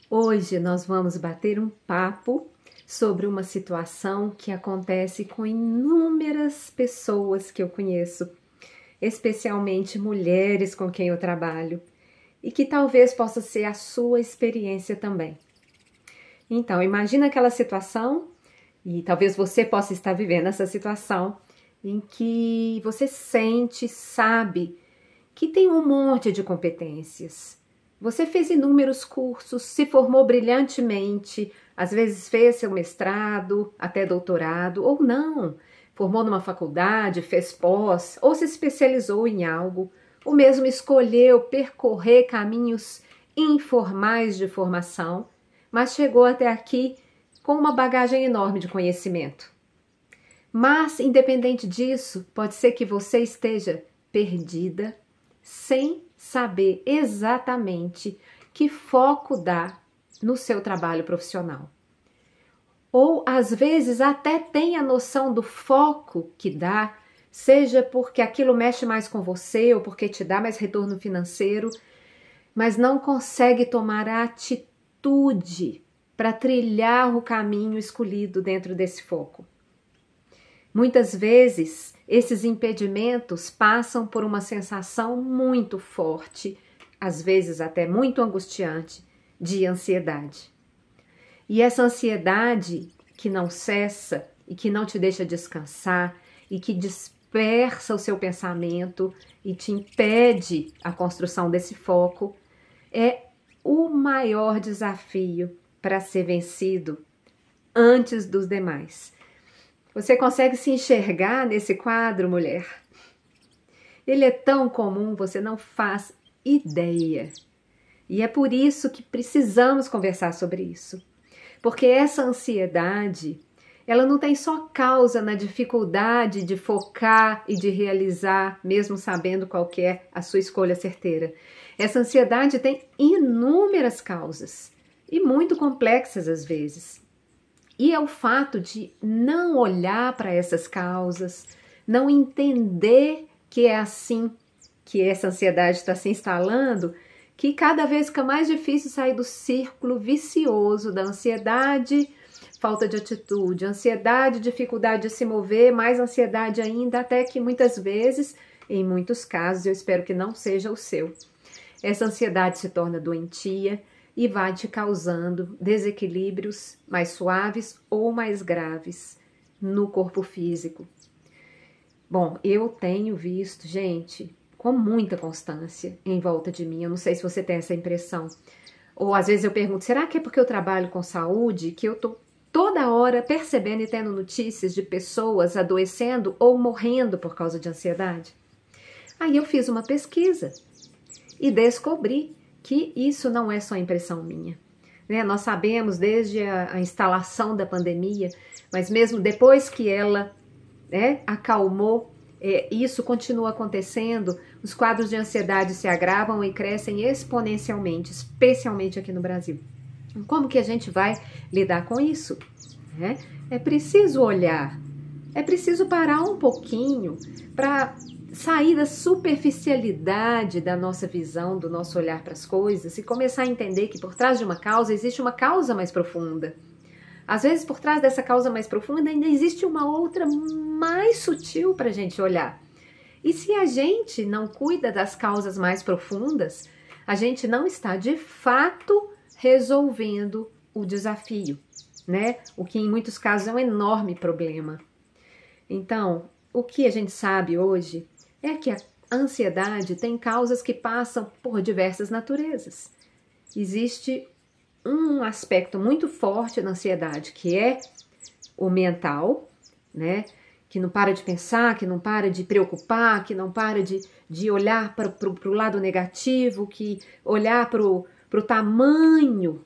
Hoje nós vamos bater um papo sobre uma situação que acontece com inúmeras pessoas que eu conheço, especialmente mulheres com quem eu trabalho, e que talvez possa ser a sua experiência também. Então, imagina aquela situação, e talvez você possa estar vivendo essa situação, em que você sente, sabe, que tem um monte de competências. Você fez inúmeros cursos, se formou brilhantemente, às vezes fez seu mestrado, até doutorado, ou não. Formou numa faculdade, fez pós, ou se especializou em algo, ou mesmo escolheu percorrer caminhos informais de formação, mas chegou até aqui com uma bagagem enorme de conhecimento. Mas, independente disso, pode ser que você esteja perdida, sem saber exatamente que foco dar no seu trabalho profissional. Ou, às vezes, até tem a noção do foco que dá, seja porque aquilo mexe mais com você ou porque te dá mais retorno financeiro, mas não consegue tomar a atitude para trilhar o caminho escolhido dentro desse foco. Muitas vezes, esses impedimentos passam por uma sensação muito forte, às vezes até muito angustiante, de ansiedade. E essa ansiedade que não cessa e que não te deixa descansar e que dispersa o seu pensamento e te impede a construção desse foco é o maior desafio para ser vencido antes dos demais. Você consegue se enxergar nesse quadro, mulher? Ele é tão comum, você não faz ideia. E é por isso que precisamos conversar sobre isso. Porque essa ansiedade, ela não tem só causa na dificuldade de focar e de realizar, mesmo sabendo qual que é a sua escolha certeira. Essa ansiedade tem inúmeras causas e muito complexas às vezes. E é o fato de não olhar para essas causas, não entender que é assim que essa ansiedade está se instalando, que cada vez fica mais difícil sair do círculo vicioso da ansiedade, falta de atitude, ansiedade, dificuldade de se mover, mais ansiedade ainda, até que muitas vezes, em muitos casos, eu espero que não seja o seu, essa ansiedade se torna doentia, e vai te causando desequilíbrios mais suaves ou mais graves no corpo físico. Bom, eu tenho visto, gente, com muita constância em volta de mim. Eu não sei se você tem essa impressão. Ou às vezes eu pergunto, será que é porque eu trabalho com saúde que eu tô toda hora percebendo e tendo notícias de pessoas adoecendo ou morrendo por causa de ansiedade? Aí eu fiz uma pesquisa e descobri que isso não é só impressão minha. Nós sabemos desde a instalação da pandemia, mas mesmo depois que ela acalmou, isso continua acontecendo, os quadros de ansiedade se agravam e crescem exponencialmente, especialmente aqui no Brasil. Como que a gente vai lidar com isso? É preciso olhar, é preciso parar um pouquinho para sair da superficialidade da nossa visão, do nosso olhar para as coisas e começar a entender que por trás de uma causa existe uma causa mais profunda. Às vezes, por trás dessa causa mais profunda ainda existe uma outra mais sutil para a gente olhar. E se a gente não cuida das causas mais profundas, a gente não está de fato resolvendo o desafio, O que em muitos casos é um enorme problema. Então, o que a gente sabe hoje é que a ansiedade tem causas que passam por diversas naturezas. Existe um aspecto muito forte na ansiedade, que é o mental, que não para de pensar, que não para de preocupar, que não para de olhar para o lado negativo, que olhar para o tamanho,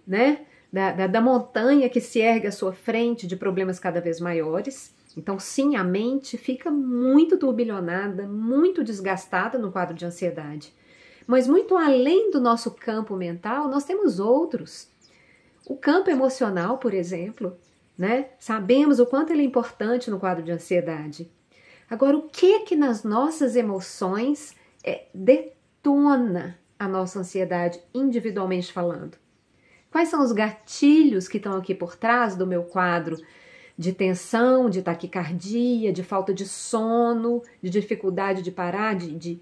da montanha que se ergue à sua frente de problemas cada vez maiores. Então, sim, a mente fica muito turbilhonada, muito desgastada no quadro de ansiedade. Mas muito além do nosso campo mental, nós temos outros. O campo emocional, por exemplo, Sabemos o quanto ele é importante no quadro de ansiedade. Agora, o que nas nossas emoções detona a nossa ansiedade, individualmente falando? Quais são os gatilhos que estão aqui por trás do meu quadro de tensão, de taquicardia, de falta de sono, de dificuldade de parar, de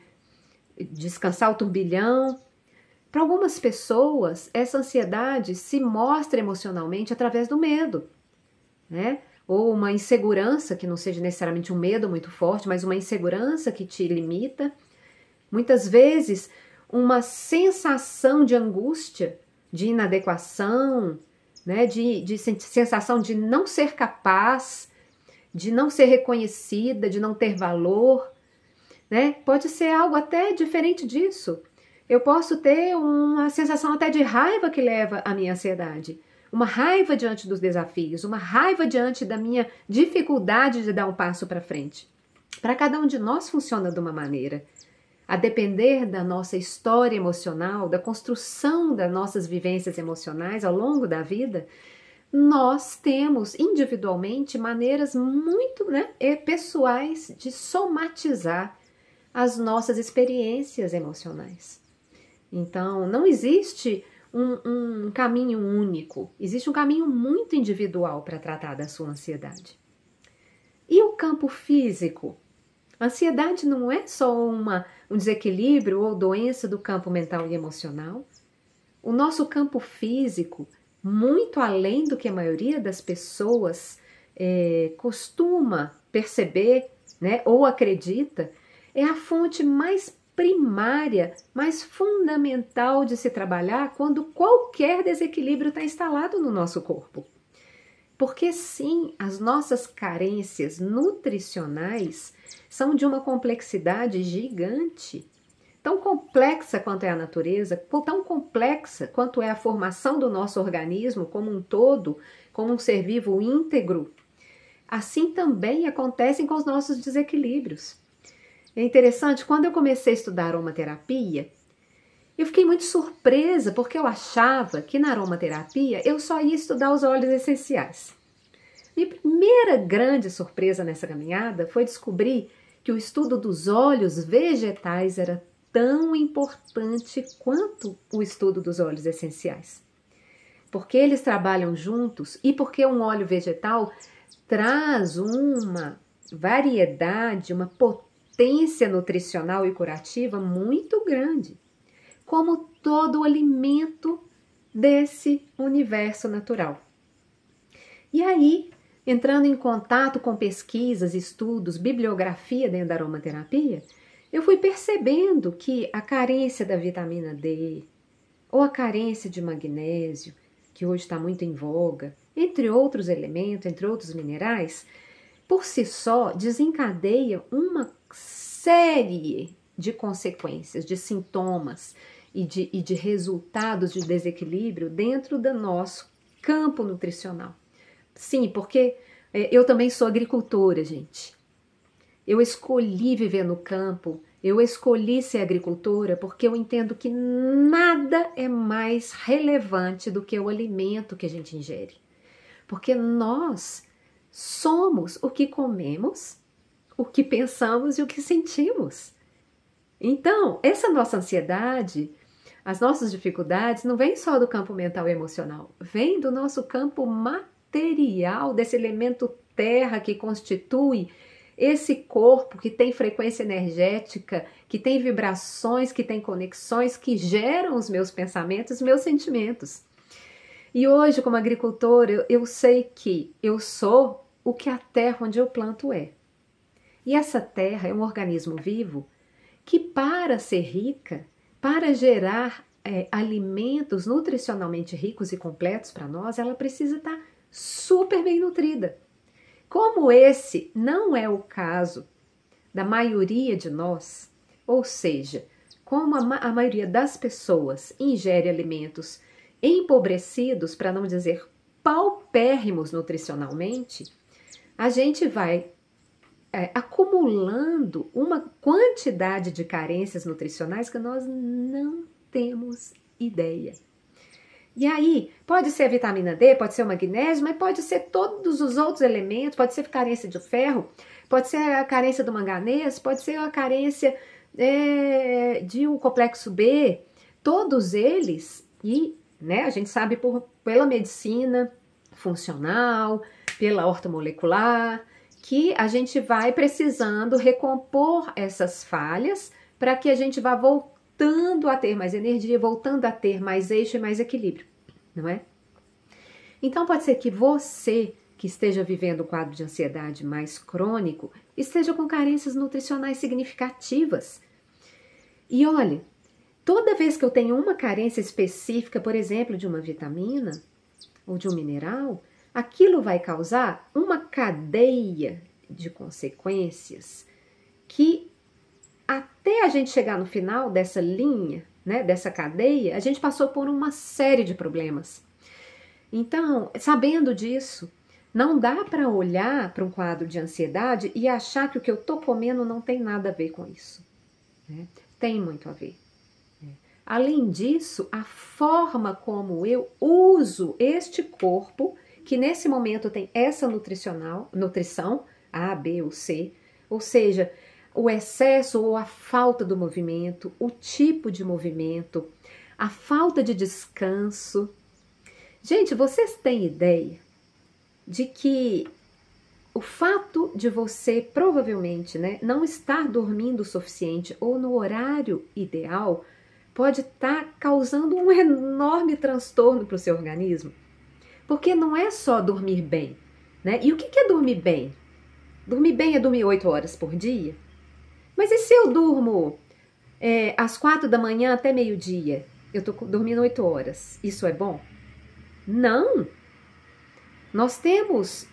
descansar o turbilhão? Para algumas pessoas, essa ansiedade se mostra emocionalmente através do medo, né? Ou uma insegurança, que não seja necessariamente um medo muito forte, mas uma insegurança que te limita. Muitas vezes, uma sensação de angústia, de inadequação, né? de sensação de não ser capaz, de não ser reconhecida, de não ter valor, né? Pode ser algo até diferente disso. Eu posso ter uma sensação até de raiva que leva à minha ansiedade. Uma raiva diante dos desafios, uma raiva diante da minha dificuldade de dar um passo para frente. Para cada um de nós funciona de uma maneira. A depender da nossa história emocional, da construção das nossas vivências emocionais ao longo da vida, nós temos individualmente maneiras muito, né, pessoais de somatizar as nossas experiências emocionais. Então, não existe um caminho único, existe um caminho muito individual para tratar da sua ansiedade. E o campo físico? A ansiedade não é só um desequilíbrio ou doença do campo mental e emocional. O nosso campo físico, muito além do que a maioria das pessoas costuma perceber, né, ou acredita, é a fonte mais primária, mais fundamental de se trabalhar quando qualquer desequilíbrio está instalado no nosso corpo. Porque sim, as nossas carências nutricionais são de uma complexidade gigante. Tão complexa quanto é a natureza, tão complexa quanto é a formação do nosso organismo como um todo, como um ser vivo íntegro. Assim também acontecem com os nossos desequilíbrios. É interessante, quando eu comecei a estudar aromaterapia, eu fiquei muito surpresa porque eu achava que na aromaterapia eu só ia estudar os óleos essenciais. Minha primeira grande surpresa nessa caminhada foi descobrir que o estudo dos óleos vegetais era tão importante quanto o estudo dos óleos essenciais. Porque eles trabalham juntos e porque um óleo vegetal traz uma variedade, uma potência nutricional e curativa muito grande, como todo o alimento desse universo natural. E aí, entrando em contato com pesquisas, estudos, bibliografia dentro da aromaterapia, eu fui percebendo que a carência da vitamina D, ou a carência de magnésio, que hoje está muito em voga, entre outros elementos, entre outros minerais, por si só desencadeia uma série de consequências, de sintomas e de resultados de desequilíbrio dentro do nosso campo nutricional. Sim, porque eu também sou agricultora, gente. Eu escolhi viver no campo, eu escolhi ser agricultora porque eu entendo que nada é mais relevante do que o alimento que a gente ingere. Porque nós somos o que comemos, o que pensamos e o que sentimos. Então, essa nossa ansiedade, as nossas dificuldades não vêm só do campo mental e emocional, vem do nosso campo material, desse elemento terra que constitui esse corpo que tem frequência energética, que tem vibrações, que tem conexões, que geram os meus pensamentos, os meus sentimentos. E hoje, como agricultora, eu sei que eu sou o que a terra onde eu planto é. E essa terra é um organismo vivo que, para ser rica, para gerar alimentos nutricionalmente ricos e completos para nós, ela precisa estar super bem nutrida. Como esse não é o caso da maioria de nós, ou seja, como a maioria das pessoas ingere alimentos empobrecidos, para não dizer paupérrimos nutricionalmente, a gente vai acumulando uma quantidade de carências nutricionais que nós não temos ideia. E aí, pode ser a vitamina D, pode ser o magnésio, mas pode ser todos os outros elementos, pode ser carência de ferro, pode ser a carência do manganês, pode ser a carência de um complexo B, todos eles, e né? A gente sabe pela medicina funcional, pela ortomolecular, que a gente vai precisando recompor essas falhas para que a gente vá voltando a ter mais energia, voltando a ter mais eixo e mais equilíbrio, não é? Então pode ser que você que esteja vivendo um quadro de ansiedade mais crônico esteja com carências nutricionais significativas. E olha, toda vez que eu tenho uma carência específica, por exemplo, de uma vitamina ou de um mineral, aquilo vai causar uma cadeia de consequências que até a gente chegar no final dessa linha, né, dessa cadeia, a gente passou por uma série de problemas. Então, sabendo disso, não dá para olhar para um quadro de ansiedade e achar que o que eu estou comendo não tem nada a ver com isso, né? Tem muito a ver. Além disso, a forma como eu uso este corpo, que nesse momento tem essa nutrição, A, B ou C, ou seja, o excesso ou a falta do movimento, o tipo de movimento, a falta de descanso. Gente, vocês têm ideia de que o fato de você provavelmente, né, não estar dormindo o suficiente ou no horário ideal pode estar causando um enorme transtorno para o seu organismo? Porque não é só dormir bem, né? E o que é dormir bem? Dormir bem é dormir 8 horas por dia? Mas e se eu durmo às 4 da manhã até meio-dia? Eu estou dormindo 8 horas. Isso é bom? Não! Nós temos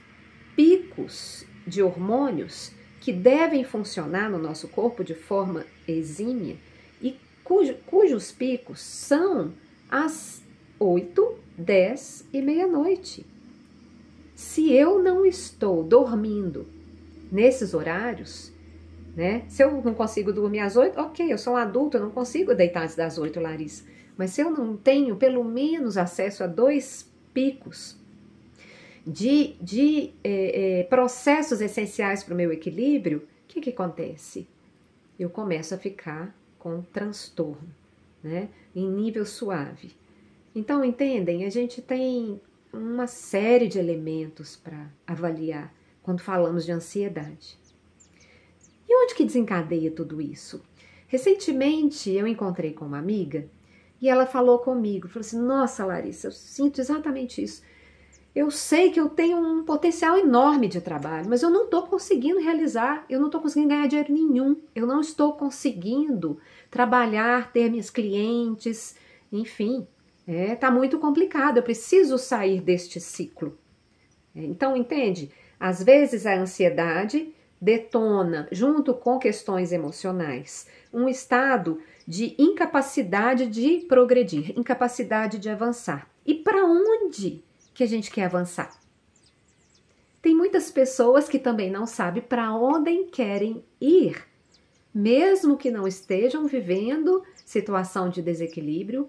picos de hormônios que devem funcionar no nosso corpo de forma exímia e cujos picos são às 8, 10 e meia-noite. Se eu não estou dormindo nesses horários, né? Se eu não consigo dormir às 8, ok, eu sou um adulto, eu não consigo deitar antes das 8, Larissa. Mas se eu não tenho pelo menos acesso a 2 picos de processos essenciais para o meu equilíbrio, o que acontece? Eu começo a ficar com transtorno, né? Em nível suave. Então, entendem? A gente tem uma série de elementos para avaliar quando falamos de ansiedade. E onde que desencadeia tudo isso? Recentemente, eu encontrei com uma amiga e ela falou comigo, falou assim, nossa, Larissa, eu sinto exatamente isso. Eu sei que eu tenho um potencial enorme de trabalho, mas eu não estou conseguindo realizar, eu não estou conseguindo ganhar dinheiro nenhum, eu não estou conseguindo trabalhar, ter minhas clientes, enfim, tá muito complicado, eu preciso sair deste ciclo. Então, entende? Às vezes a ansiedade detona, junto com questões emocionais, um estado de incapacidade de progredir, incapacidade de avançar. E para onde que a gente quer avançar? Tem muitas pessoas que também não sabem para onde querem ir, mesmo que não estejam vivendo situação de desequilíbrio,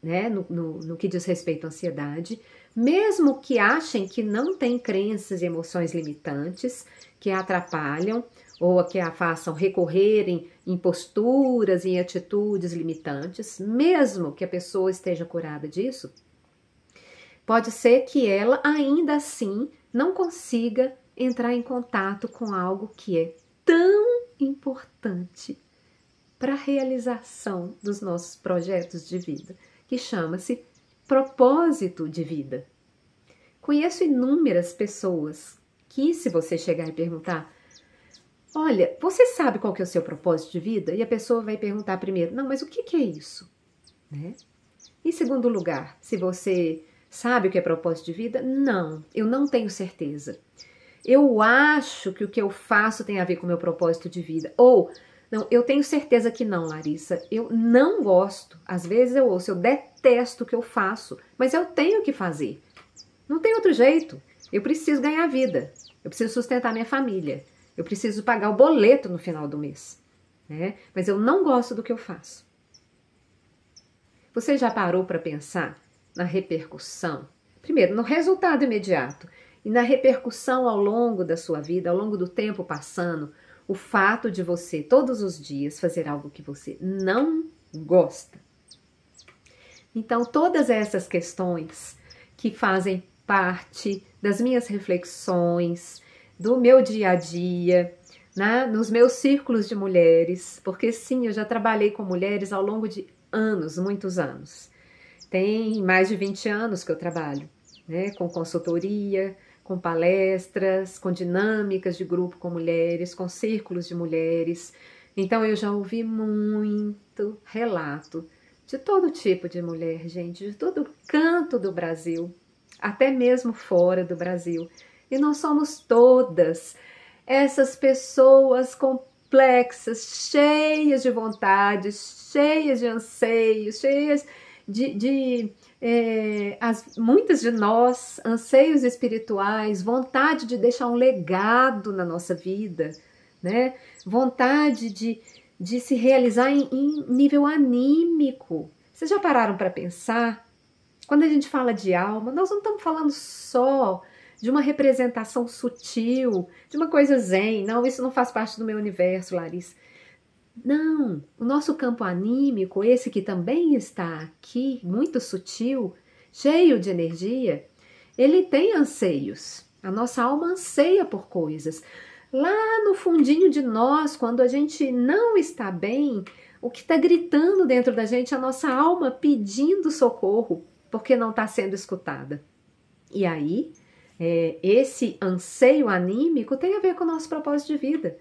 né, no que diz respeito à ansiedade, mesmo que achem que não têm crenças e emoções limitantes que a atrapalham ou que a façam recorrerem em posturas e atitudes limitantes, mesmo que a pessoa esteja curada disso, pode ser que ela ainda assim não consiga entrar em contato com algo que é tão importante para a realização dos nossos projetos de vida, que chama-se propósito de vida. Conheço inúmeras pessoas que, se você chegar e perguntar, olha, você sabe qual que é o seu propósito de vida? E a pessoa vai perguntar primeiro, não, mas o que é isso? Né? Em segundo lugar, se você sabe o que é propósito de vida? Não, eu não tenho certeza. Eu acho que o que eu faço tem a ver com o meu propósito de vida. Ou, não, eu tenho certeza que não, Larissa. Eu não gosto. Às vezes eu ouço, eu detesto o que eu faço, mas eu tenho que fazer. Não tem outro jeito. Eu preciso ganhar vida. Eu preciso sustentar minha família. Eu preciso pagar o boleto no final do mês. Né? Mas eu não gosto do que eu faço. Você já parou para pensar na repercussão? Primeiro, no resultado imediato e na repercussão ao longo da sua vida, ao longo do tempo passando, o fato de você todos os dias fazer algo que você não gosta. Então, todas essas questões que fazem parte das minhas reflexões, do meu dia a dia, né, nos meus círculos de mulheres, porque sim, eu já trabalhei com mulheres ao longo de anos, muitos anos. Tem mais de 20 anos que eu trabalho, né, com consultoria, com palestras, com dinâmicas de grupo com mulheres, com círculos de mulheres. Então eu já ouvi muito relato de todo tipo de mulher, gente, de todo canto do Brasil, até mesmo fora do Brasil. E nós somos todas essas pessoas complexas, cheias de vontades, cheias de anseios, cheias muitas de nós, anseios espirituais, vontade de deixar um legado na nossa vida, né? Vontade de se realizar em nível anímico. Vocês já pararam para pensar? Quando a gente fala de alma, nós não estamos falando só de uma representação sutil, de uma coisa zen. Não, isso não faz parte do meu universo, Larissa. Não, o nosso campo anímico, esse que também está aqui, muito sutil, cheio de energia, ele tem anseios. A nossa alma anseia por coisas. Lá no fundinho de nós, quando a gente não está bem, o que está gritando dentro da gente é a nossa alma pedindo socorro, porque não está sendo escutada. E aí, esse anseio anímico tem a ver com o nosso propósito de vida.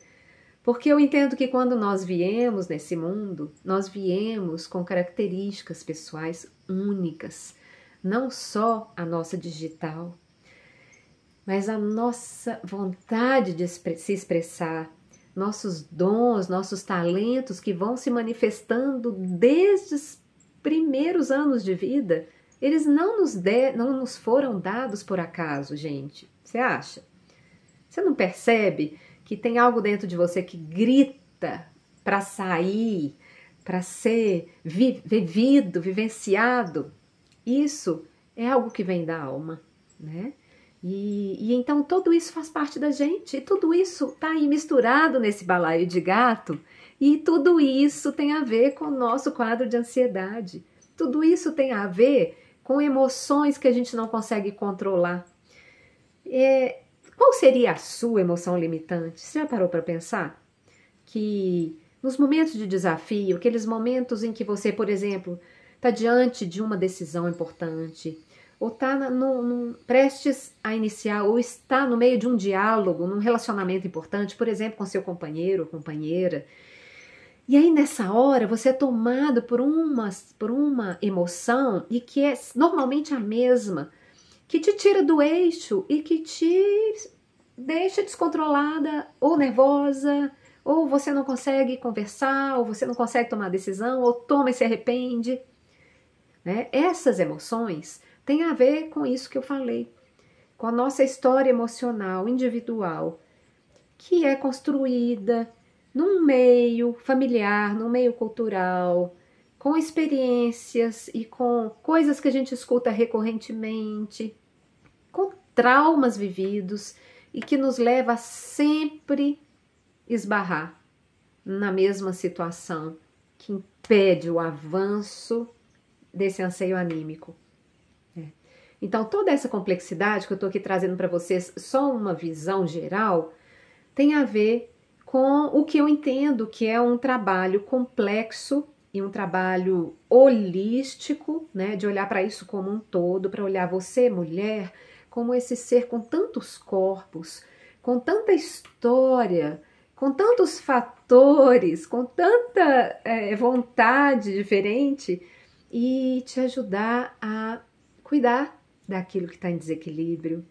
Porque eu entendo que quando nós viemos nesse mundo, nós viemos com características pessoais únicas. Não só a nossa digital, mas a nossa vontade de se expressar, nossos dons, nossos talentos que vão se manifestando desde os primeiros anos de vida, eles não nos foram dados por acaso, gente. Você acha? Você não percebe que tem algo dentro de você que grita para sair, para ser vivido, vivenciado? Isso é algo que vem da alma, né? E então tudo isso faz parte da gente, e tudo isso está aí misturado nesse balaio de gato, e tudo isso tem a ver com o nosso quadro de ansiedade. Tudo isso tem a ver com emoções que a gente não consegue controlar. Qual seria a sua emoção limitante? Você já parou para pensar? Que nos momentos de desafio, aqueles momentos em que você, por exemplo, está diante de uma decisão importante, ou está prestes a iniciar, ou está no meio de um diálogo, num relacionamento importante, por exemplo, com seu companheiro ou companheira, e aí nessa hora você é tomado por uma emoção, e que é normalmente a mesma, que te tira do eixo e que te deixa descontrolada ou nervosa, ou você não consegue conversar, ou você não consegue tomar decisão, ou toma e se arrepende. Né? Essas emoções têm a ver com isso que eu falei, com a nossa história emocional individual, que é construída num meio familiar, num meio cultural, com experiências e com coisas que a gente escuta recorrentemente, com traumas vividos e que nos leva a sempre esbarrar na mesma situação que impede o avanço desse anseio anímico. Então, toda essa complexidade que eu estou aqui trazendo para vocês, só uma visão geral, tem a ver com o que eu entendo que é um trabalho complexo e um trabalho holístico, né, de olhar para isso como um todo, para olhar você, mulher, como esse ser com tantos corpos, com tanta história, com tantos fatores, com tanta vontade diferente, e te ajudar a cuidar daquilo que está em desequilíbrio,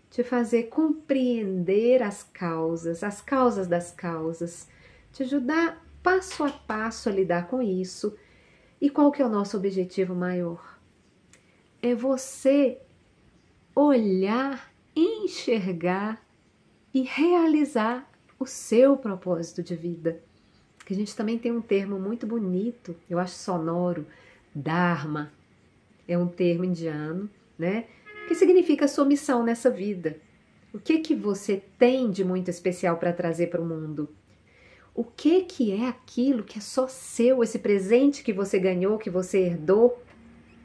te fazer compreender as causas das causas, te ajudar passo a passo a lidar com isso. E qual que é o nosso objetivo maior? É você olhar, enxergar e realizar o seu propósito de vida. Que a gente também tem um termo muito bonito, eu acho sonoro, Dharma. É um termo indiano, né? Que significa sua missão nessa vida. O que você tem de muito especial para trazer para o mundo? O que é aquilo que é só seu, esse presente que você ganhou, que você herdou,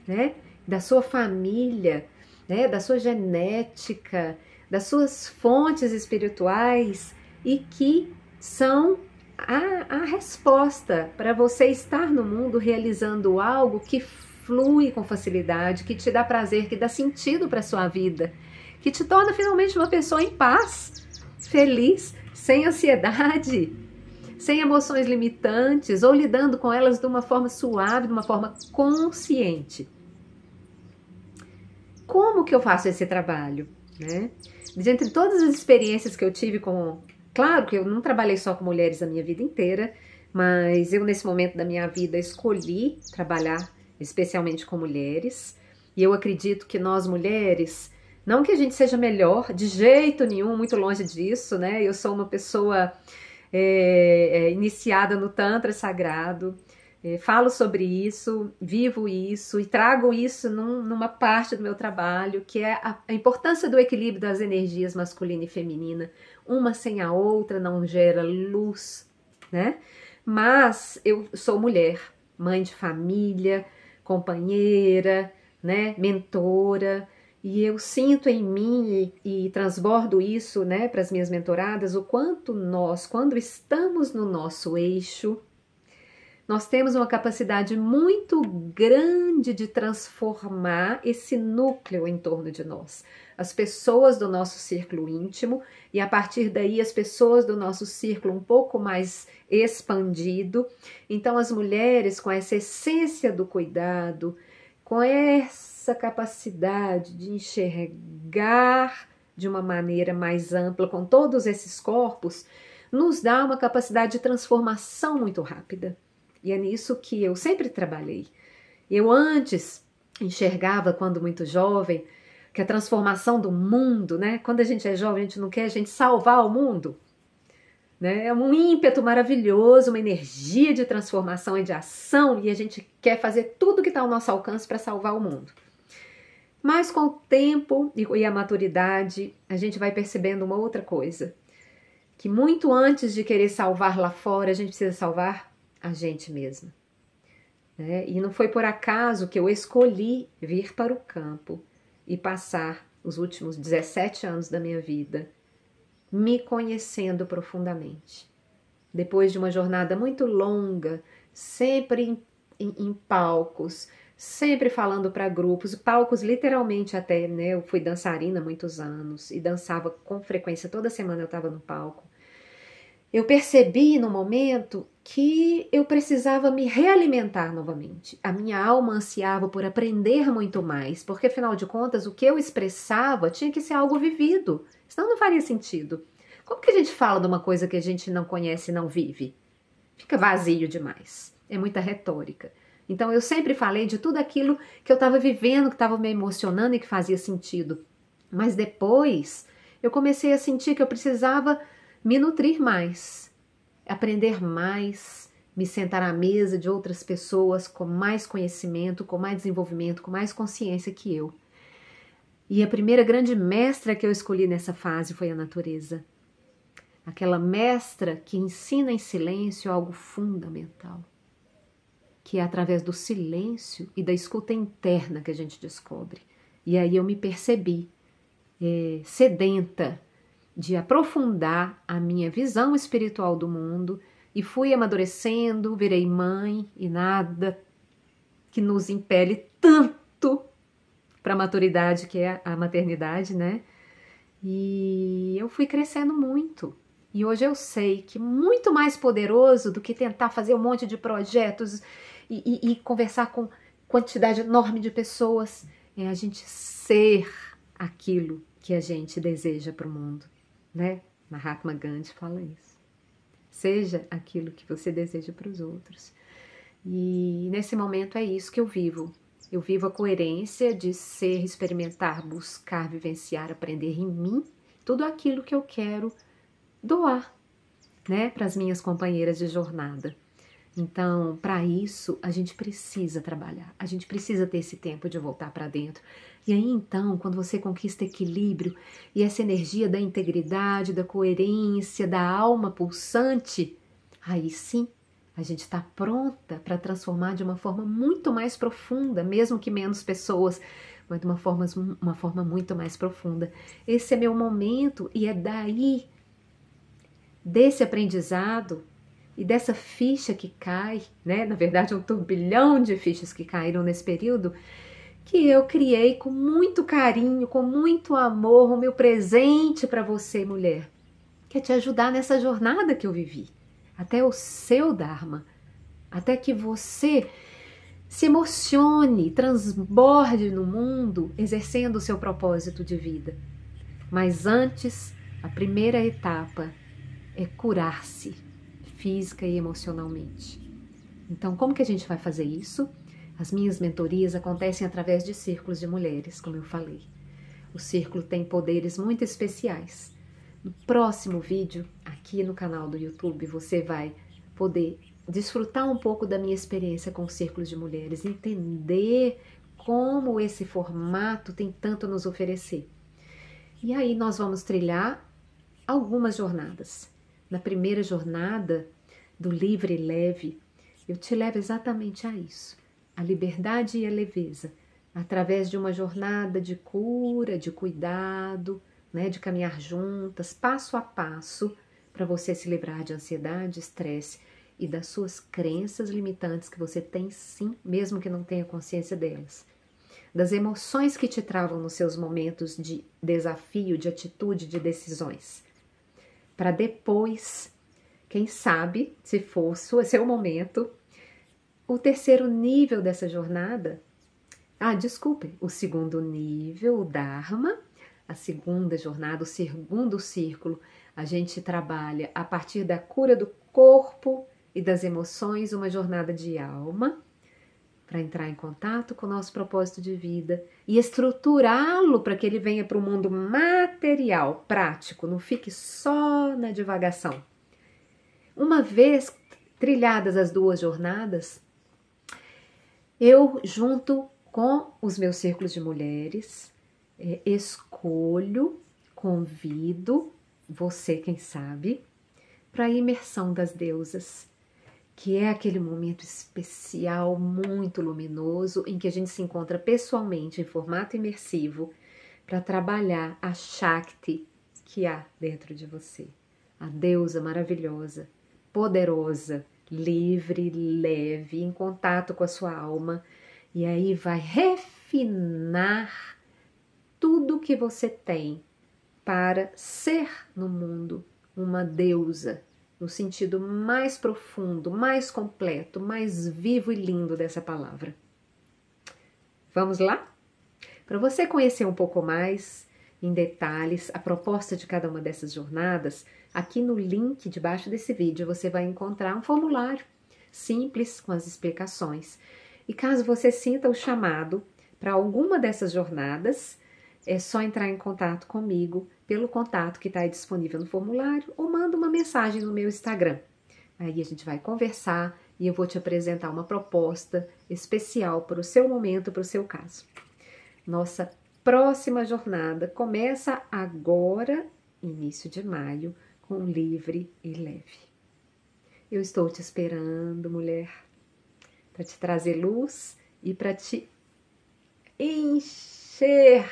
né? Da sua família, né? Da sua genética, das suas fontes espirituais e que são a resposta para você estar no mundo realizando algo que flui com facilidade, que te dá prazer, que dá sentido para a sua vida, que te torna finalmente uma pessoa em paz, feliz, sem ansiedade, sem emoções limitantes ou lidando com elas de uma forma suave, de uma forma consciente. Como que eu faço esse trabalho, né? Dentre todas as experiências que eu tive com... Claro que eu não trabalhei só com mulheres a minha vida inteira, mas eu nesse momento da minha vida escolhi trabalhar especialmente com mulheres. E eu acredito que nós mulheres, não que a gente seja melhor, de jeito nenhum, muito longe disso, né? Eu sou uma pessoa iniciada no Tantra Sagrado, falo sobre isso, vivo isso e trago isso numa parte do meu trabalho, que é a importância do equilíbrio das energias masculina e feminina. Uma sem a outra não gera luz, né? Mas eu sou mulher, mãe de família, companheira, né? Mentora, e eu sinto em mim e transbordo isso, né, para as minhas mentoradas, o quanto nós, quando estamos no nosso eixo, nós temos uma capacidade muito grande de transformar esse núcleo em torno de nós. As pessoas do nosso círculo íntimo e, a partir daí, as pessoas do nosso círculo um pouco mais expandido. Então, as mulheres com essa essência do cuidado, com essa capacidade de enxergar de uma maneira mais ampla, com todos esses corpos, nos dá uma capacidade de transformação muito rápida. E é nisso que eu sempre trabalhei. Eu antes enxergava, quando muito jovem, que a transformação do mundo, né? Quando a gente é jovem, a gente não quer a gente salvar o mundo, né? É um ímpeto maravilhoso, uma energia de transformação e de ação, e a gente quer fazer tudo que está ao nosso alcance para salvar o mundo. Mas com o tempo e a maturidade, a gente vai percebendo uma outra coisa, que muito antes de querer salvar lá fora, a gente precisa salvar a gente mesma, né? E não foi por acaso que eu escolhi vir para o campo e passar os últimos 17 anos da minha vida me conhecendo profundamente. Depois de uma jornada muito longa, sempre em palcos, sempre falando para grupos, palcos literalmente até, né? Eu fui dançarina há muitos anos e dançava com frequência, toda semana eu estava no palco. Eu percebi no momento que eu precisava me realimentar novamente. A minha alma ansiava por aprender muito mais, porque afinal de contas o que eu expressava tinha que ser algo vivido, senão não faria sentido. Como que a gente fala de uma coisa que a gente não conhece e não vive? Fica vazio demais, é muita retórica. Então eu sempre falei de tudo aquilo que eu estava vivendo, que estava me emocionando e que fazia sentido. Mas depois eu comecei a sentir que eu precisava me nutrir mais, aprender mais, me sentar à mesa de outras pessoas com mais conhecimento, com mais desenvolvimento, com mais consciência que eu. E a primeira grande mestra que eu escolhi nessa fase foi a natureza. Aquela mestra que ensina em silêncio algo fundamental, que é através do silêncio e da escuta interna que a gente descobre. E aí eu me percebi sedenta de aprofundar a minha visão espiritual do mundo e fui amadurecendo, virei mãe e nada que nos impele tanto para a maturidade que é a maternidade, né? E eu fui crescendo muito. E hoje eu sei que muito mais poderoso do que tentar fazer um monte de projetos e conversar com quantidade enorme de pessoas é a gente ser aquilo que a gente deseja para o mundo, né? Mahatma Gandhi fala isso. Seja aquilo que você deseja para os outros. E nesse momento é isso que eu vivo. Eu vivo a coerência de ser, experimentar, buscar, vivenciar, aprender em mim tudo aquilo que eu quero doar, né, para as minhas companheiras de jornada. Então, para isso, a gente precisa trabalhar, a gente precisa ter esse tempo de voltar para dentro. E aí, então, quando você conquista equilíbrio e essa energia da integridade, da coerência, da alma pulsante, aí sim, A gente está pronta para transformar de uma forma muito mais profunda, mesmo que menos pessoas, mas de uma forma muito mais profunda. Esse é meu momento e é daí, desse aprendizado e dessa ficha que cai, né? Na verdade, um turbilhão de fichas que caíram nesse período, que eu criei com muito carinho, com muito amor, o meu presente para você, mulher, que é te ajudar nessa jornada que eu vivi, até o seu Dharma, até que você se emocione, transborde no mundo, exercendo o seu propósito de vida. Mas antes, a primeira etapa é curar-se, física e emocionalmente. Então, como que a gente vai fazer isso? As minhas mentorias acontecem através de círculos de mulheres, como eu falei. O círculo tem poderes muito especiais. No próximo vídeo, aqui no canal do YouTube, você vai poder desfrutar um pouco da minha experiência com círculos de mulheres, entender como esse formato tem tanto a nos oferecer. E aí nós vamos trilhar algumas jornadas. Na primeira jornada do Livre e Leve, eu te levo exatamente a isso, a liberdade e a leveza, através de uma jornada de cura, de cuidado, né, de caminhar juntas, passo a passo, para você se livrar de ansiedade, estresse e das suas crenças limitantes que você tem sim, mesmo que não tenha consciência delas. Das emoções que te travam nos seus momentos de desafio, de atitude, de decisões. Para depois, quem sabe, se for seu momento, o terceiro nível dessa jornada, desculpem, o segundo nível, o Dharma, a segunda jornada, o segundo círculo, a gente trabalha a partir da cura do corpo e das emoções, uma jornada de alma, para entrar em contato com o nosso propósito de vida e estruturá-lo para que ele venha para o mundo material, prático, não fique só na divagação. Uma vez trilhadas as duas jornadas, eu, junto com os meus círculos de mulheres, escolho, convido você, quem sabe, para a imersão das deusas, que é aquele momento especial, muito luminoso, em que a gente se encontra pessoalmente em formato imersivo para trabalhar a Shakti que há dentro de você. A deusa maravilhosa, poderosa, livre, leve, em contato com a sua alma, e aí vai refinar tudo que você tem para ser no mundo uma deusa, no sentido mais profundo, mais completo, mais vivo e lindo dessa palavra. Vamos lá? Para você conhecer um pouco mais, em detalhes, a proposta de cada uma dessas jornadas, aqui no link debaixo desse vídeo você vai encontrar um formulário simples com as explicações. E caso você sinta o chamado para alguma dessas jornadas, é só entrar em contato comigo pelo contato que está aí disponível no formulário ou manda uma mensagem no meu Instagram. Aí a gente vai conversar e eu vou te apresentar uma proposta especial para o seu momento, para o seu caso. Nossa próxima jornada começa agora, início de maio, com Livre e Leve. Eu estou te esperando, mulher, para te trazer luz e para te encher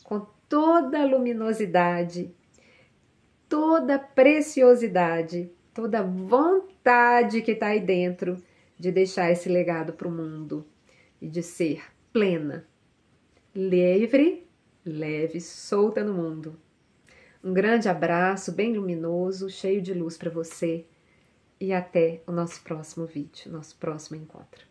com toda a luminosidade, toda a preciosidade, toda a vontade que está aí dentro de deixar esse legado para o mundo e de ser plena, livre, leve, solta no mundo. Um grande abraço, bem luminoso, cheio de luz para você e até o nosso próximo vídeo, nosso próximo encontro.